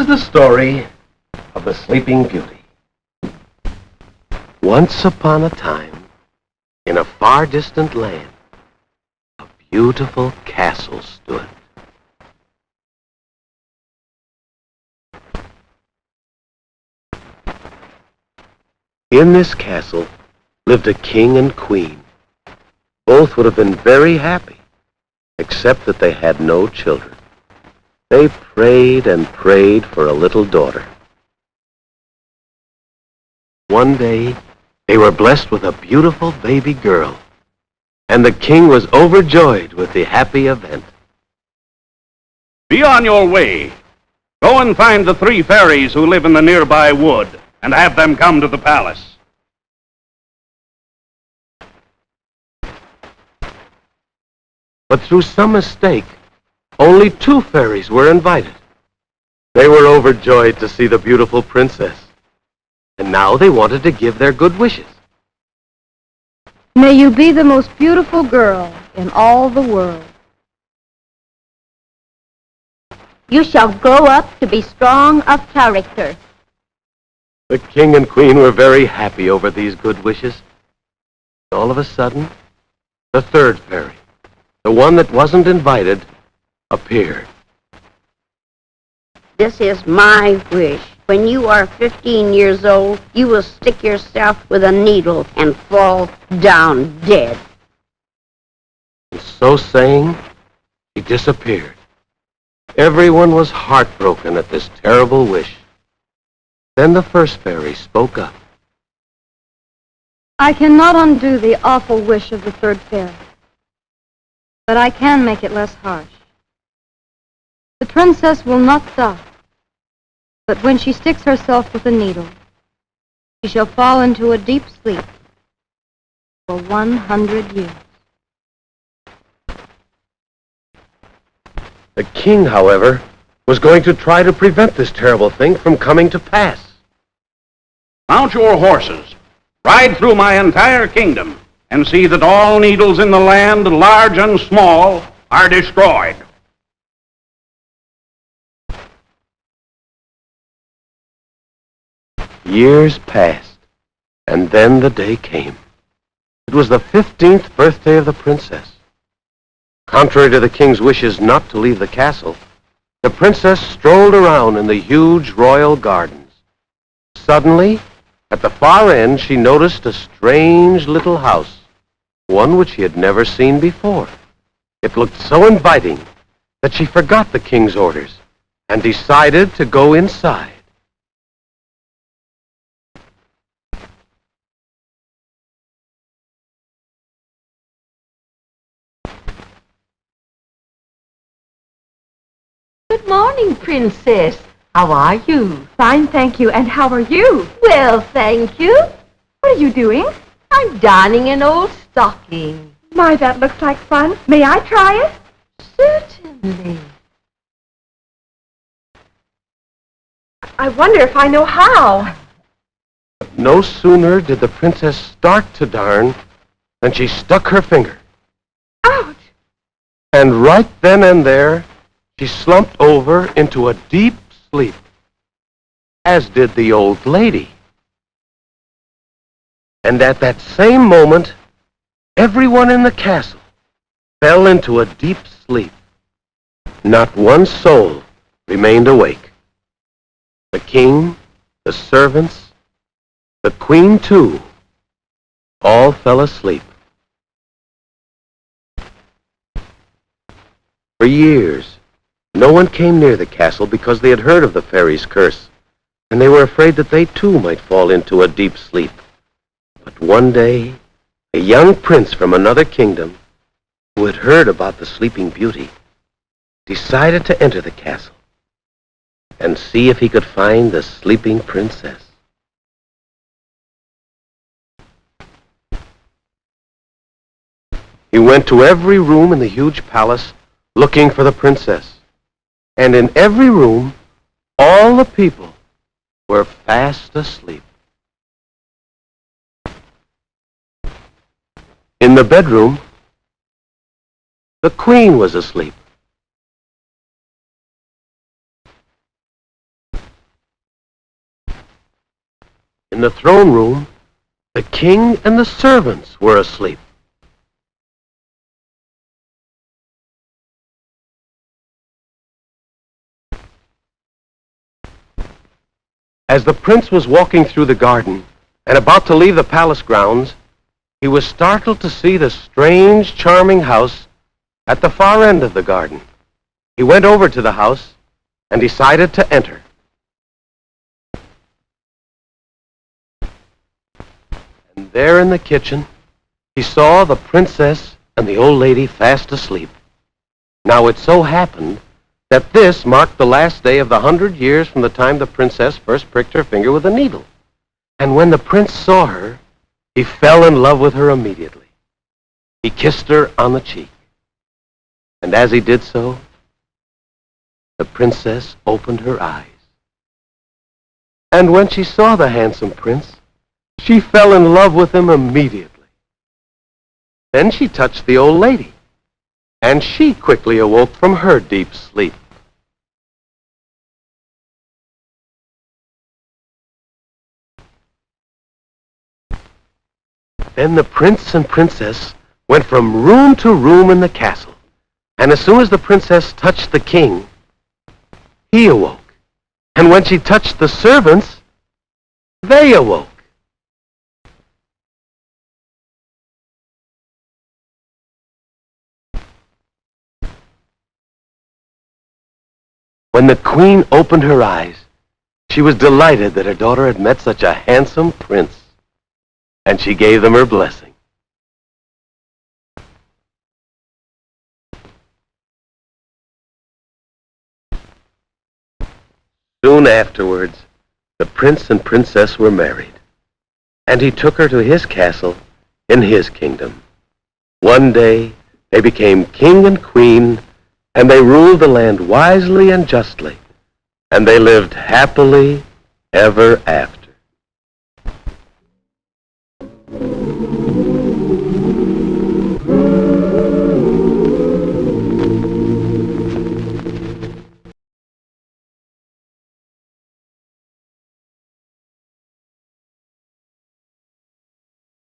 the story of the Sleeping Beauty. Once upon a time, in a far distant land, a beautiful castle stood. In this castle lived a king and queen. Both would have been very happy, except that they had no children. They prayed and prayed for a little daughter. One day, they were blessed with a beautiful baby girl, and the king was overjoyed with the happy event. Be on your way. Go and find the 3 fairies who live in the nearby wood, and have them come to the palace. But through some mistake, only 2 fairies were invited. They were overjoyed to see the beautiful princess, and now they wanted to give their good wishes. May you be the most beautiful girl in all the world. You shall grow up to be strong of character. The king and queen were very happy over these good wishes. All of a sudden, the 3rd fairy, the one that wasn't invited, appeared. This is my wish. When you are 15 years old, you will stick yourself with a needle and fall down dead. And so saying, he disappeared. Everyone was heartbroken at this terrible wish. Then the 1st fairy spoke up. I cannot undo the awful wish of the 3rd fairy, but I can make it less harsh. The princess will not die, but when she sticks herself with a needle, she shall fall into a deep sleep for 100 years. The king, however, was going to try to prevent this terrible thing from coming to pass. Mount your horses, ride through my entire kingdom, and see that all needles in the land, large and small, are destroyed. Years passed, and then the day came. It was the 15th birthday of the princess. Contrary to the king's wishes not to leave the castle, the princess strolled around in the huge royal gardens. Suddenly, at the far end, she noticed a strange little house, one which she had never seen before. It looked so inviting that she forgot the king's orders and decided to go inside. Good morning, Princess. How are you? Fine, thank you. And how are you? Well, thank you. What are you doing? I'm darning an old stocking. My, that looks like fun. May I try it? Certainly. I wonder if I know how. No sooner did the princess start to darn than she stuck her finger. Ouch! And right then and there, she slumped over into a deep sleep, as did the old lady. And at that same moment, everyone in the castle fell into a deep sleep. Not one soul remained awake. The king, the servants, the queen too, all fell asleep. For years, no one came near the castle because they had heard of the fairy's curse, and they were afraid that they too might fall into a deep sleep. But one day, a young prince from another kingdom, who had heard about the Sleeping Beauty, decided to enter the castle and see if he could find the sleeping princess. He went to every room in the huge palace looking for the princess. And in every room, all the people were fast asleep. In the bedroom, the queen was asleep. In the throne room, the king and the servants were asleep. As the prince was walking through the garden and about to leave the palace grounds, he was startled to see the strange, charming house at the far end of the garden. He went over to the house and decided to enter. And there in the kitchen, he saw the princess and the old lady fast asleep. Now it so happened that this marked the last day of the 100 years from the time the princess first pricked her finger with a needle. And when the prince saw her, he fell in love with her immediately. He kissed her on the cheek. And as he did so, the princess opened her eyes. And when she saw the handsome prince, she fell in love with him immediately. Then she touched the old lady, and she quickly awoke from her deep sleep. Then the prince and princess went from room to room in the castle, and as soon as the princess touched the king, he awoke. And when she touched the servants, they awoke. When the queen opened her eyes, she was delighted that her daughter had met such a handsome prince, and she gave them her blessing. Soon afterwards, the prince and princess were married, and he took her to his castle in his kingdom. One day, they became king and queen, and they ruled the land wisely and justly, and they lived happily ever after.